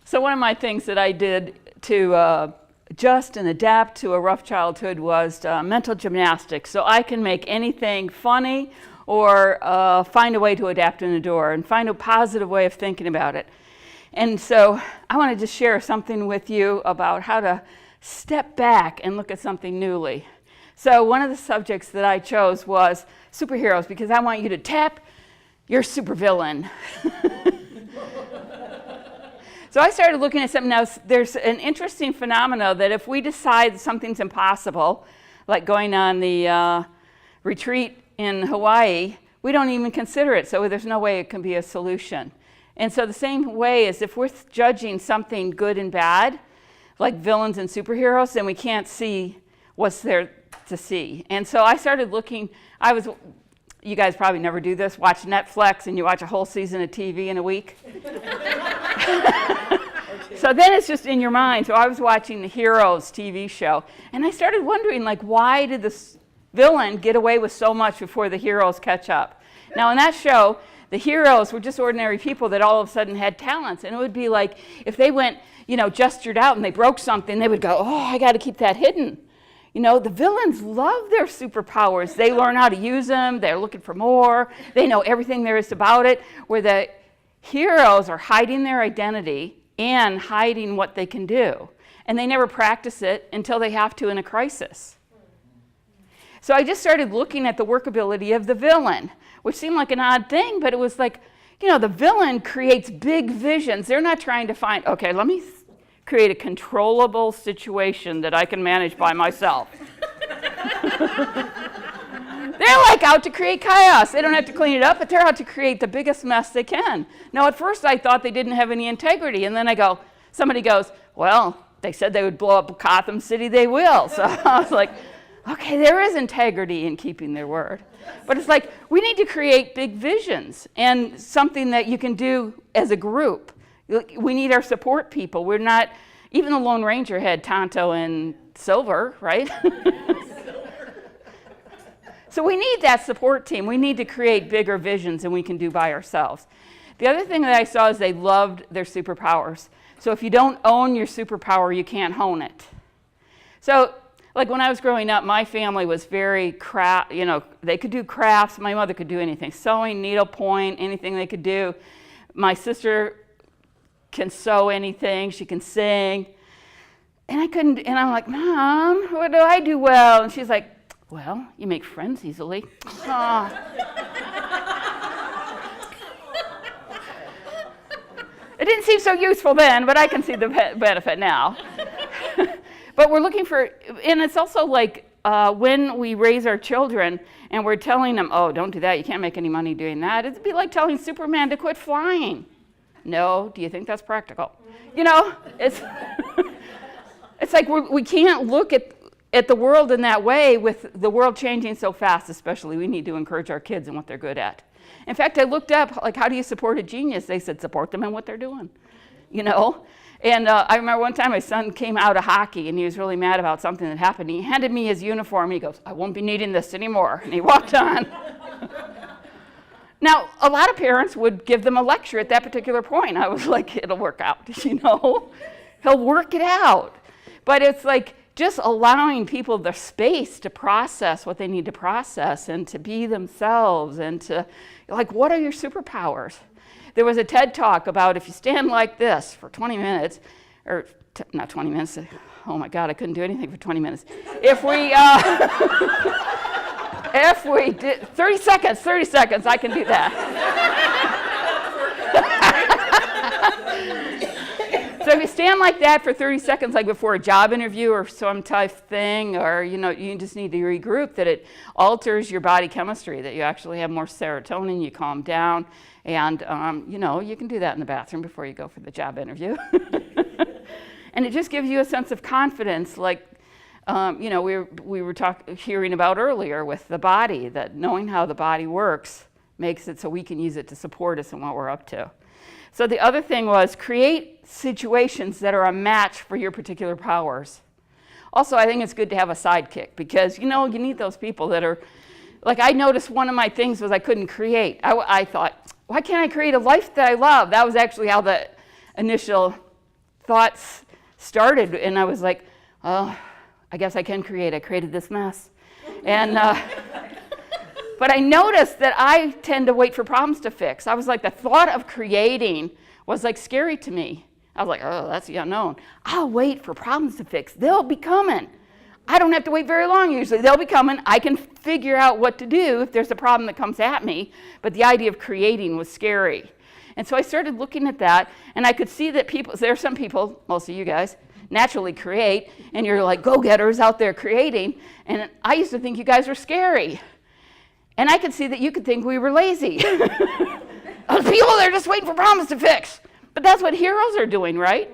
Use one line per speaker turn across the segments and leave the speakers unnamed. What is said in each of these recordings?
So one of my things that I did to adjust and adapt to a rough childhood was mental gymnastics. So I can make anything funny or find a way to adapt and endure and find a positive way of thinking about it. And so I want to just share something with you about how to step back and look at something newly. So one of the subjects that I chose was superheroes because I want you to tap your supervillain. So I started looking at something else. There's an interesting phenomenon that if we decide something's impossible, like going on the retreat in Hawaii, we don't even consider it. So there's no way it can be a solution. And so the same way is if we're judging something good and bad, like villains and superheroes, then we can't see what's there to see. And so I started looking. You guys probably never do this, watch Netflix and you watch a whole season of TV in a week. So then it's just in your mind. So I was watching the Heroes TV show, and I started wondering, like, why did this villain get away with so much before the heroes catch up? Now in that show, the heroes were just ordinary people that all of a sudden had talents, and it would be like if they went, gestured out and they broke something, they would go, oh, I got to keep that hidden. The villains love their superpowers. They learn how to use them. They're looking for more. They know everything there is about it, where the heroes are hiding their identity and hiding what they can do. And they never practice it until they have to in a crisis. So I just started looking at the workability of the villain, which seemed like an odd thing, but it was like, the villain creates big visions. They're not trying to find, okay, let me create a controllable situation that I can manage by myself. They're like out to create chaos. They don't have to clean it up, but they're out to create the biggest mess they can. Now, at first I thought they didn't have any integrity, and then somebody goes, well, they said they would blow up Gotham City, they will. So I was like, okay, there is integrity in keeping their word. But it's like, we need to create big visions and something that you can do as a group. We need our support people. We're not, even the Lone Ranger had Tonto and Silver, right? So we need that support team. We need to create bigger visions than we can do by ourselves. The other thing that I saw is they loved their superpowers. So if you don't own your superpower, you can't hone it. So like when I was growing up, my family was very they could do crafts. My mother could do anything, sewing, needlepoint, anything they could do. My sister can sew anything, she can sing. And I couldn't, and I'm like, Mom, what do I do well? And she's like, well, you make friends easily. Oh. It didn't seem so useful then, but I can see the benefit now. But we're looking for, and it's also like when we raise our children and we're telling them, oh, don't do that, you can't make any money doing that. It'd be like telling Superman to quit flying. No, do you think that's practical? It's it's like we can't look at the world in that way with the world changing so fast, especially. We need to encourage our kids in what they're good at. In fact, I looked up, like, how do you support a genius? They said, support them in what they're doing, And I remember one time my son came out of hockey and he was really mad about something that happened. He handed me his uniform. He goes, I won't be needing this anymore. And he walked on. Now, a lot of parents would give them a lecture at that particular point. I was like, it'll work out, He'll work it out. But it's like just allowing people the space to process what they need to process and to be themselves and to, like, what are your superpowers? There was a TED Talk about if you stand like this for 20 minutes, or not 20 minutes, oh my God, I couldn't do anything for 20 minutes. If we did 30 seconds, I can do that. So if you stand like that for 30 seconds, like before a job interview or some type of thing, or you just need to regroup, that it alters your body chemistry, that you actually have more serotonin, you calm down, and you can do that in the bathroom before you go for the job interview. And it just gives you a sense of confidence, like we were hearing about earlier with the body, that knowing how the body works makes it so we can use it to support us in what we're up to. So the other thing was create situations that are a match for your particular powers. Also, I think it's good to have a sidekick because, you need those people that are, like, I noticed one of my things was I couldn't create. I thought, why can't I create a life that I love? That was actually how the initial thoughts started, and I was like, oh, I guess I can create. I created this mess. And but I noticed that I tend to wait for problems to fix. I was like, the thought of creating was like scary to me. I was like, oh, that's the unknown. I'll wait for problems to fix. They'll be coming. I don't have to wait very long usually. They'll be coming. I can figure out what to do if there's a problem that comes at me. But the idea of creating was scary. And so I started looking at that, and I could see that there are some people, most of you guys, naturally create, and you're like go-getters out there creating. And I used to think you guys were scary. And I could see that you could think we were lazy. Those people, they're just waiting for problems to fix. But that's what heroes are doing, right?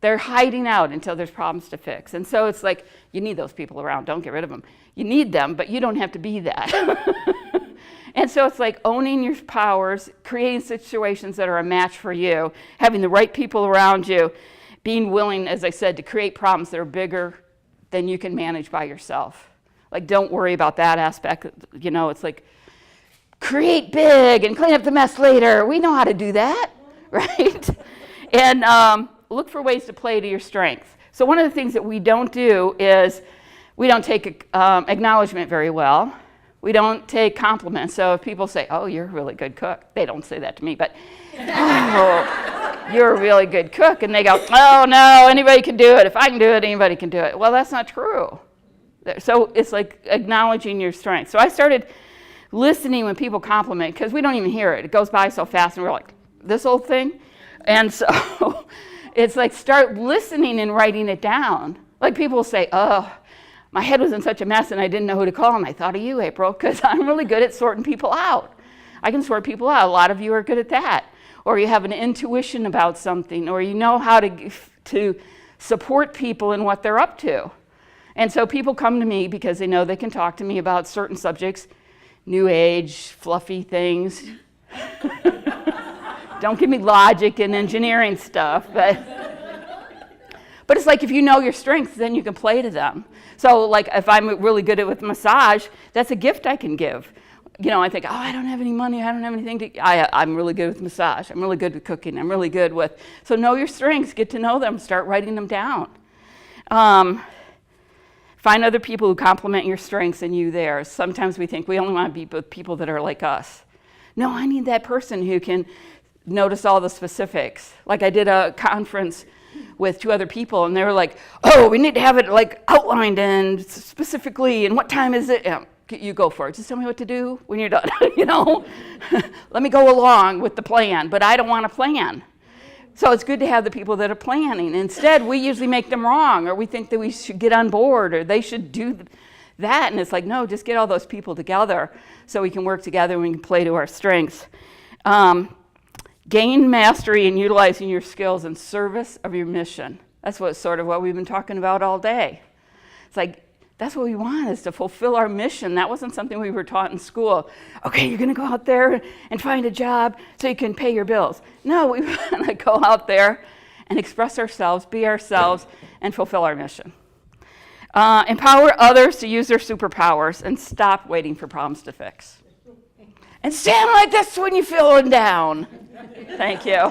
They're hiding out until there's problems to fix. And so it's like, you need those people around. Don't get rid of them. You need them, but you don't have to be that. And so it's like owning your powers, creating situations that are a match for you, having the right people around you, being willing, as I said, to create problems that are bigger than you can manage by yourself. Like, don't worry about that aspect. You know, it's like, create big and clean up the mess later. We know how to do that, right? And look for ways to play to your strengths. So one of the things that we don't do is we don't take acknowledgement very well. We don't take compliments. So if people say, oh, you're a really good cook. They don't say that to me, but, oh, you're a really good cook. And they go, oh, no, anybody can do it. If I can do it, anybody can do it. Well, that's not true. So it's like acknowledging your strengths. So I started listening when people compliment, because we don't even hear it. It goes by so fast, and we're like, this old thing? And so it's like start listening and writing it down. Like people will say, oh, my head was in such a mess and I didn't know who to call, and I thought of you, April, because I'm really good at sorting people out. I can sort people out. A lot of you are good at that. Or you have an intuition about something, or you know how to support people in what they're up to. And so people come to me because they know they can talk to me about certain subjects, new age, fluffy things. Don't give me logic and engineering stuff, but it's like if you know your strengths, then you can play to them. So like if I'm really good at with massage, that's a gift I can give. You know, I think, oh, I don't have any money, I don't have anything to, I'm really good with massage, I'm really good with cooking, I'm really good with, so know your strengths, get to know them, start writing them down. Find other people who complement your strengths and you theirs. Sometimes we think we only want to be with people that are like us. No, I need that person who can notice all the specifics. Like I did a conference with 2 other people, and they were like, oh, we need to have it like outlined and specifically, and what time is it? Yeah, you go for it. Just tell me what to do when you're done, you know? Let me go along with the plan, but I don't want a plan. So it's good to have the people that are planning. Instead, we usually make them wrong, or we think that we should get on board, or they should do that. And it's like, no, just get all those people together so we can work together and we can play to our strengths. Gain mastery in utilizing your skills in service of your mission. That's sort of what we've been talking about all day. It's like, that's what we want, is to fulfill our mission. That wasn't something we were taught in school. Okay, you're going to go out there and find a job so you can pay your bills. No, we want to go out there and express ourselves, be ourselves, and fulfill our mission. Empower others to use their superpowers and stop waiting for problems to fix. And stand like this when you're feeling down. Thank you.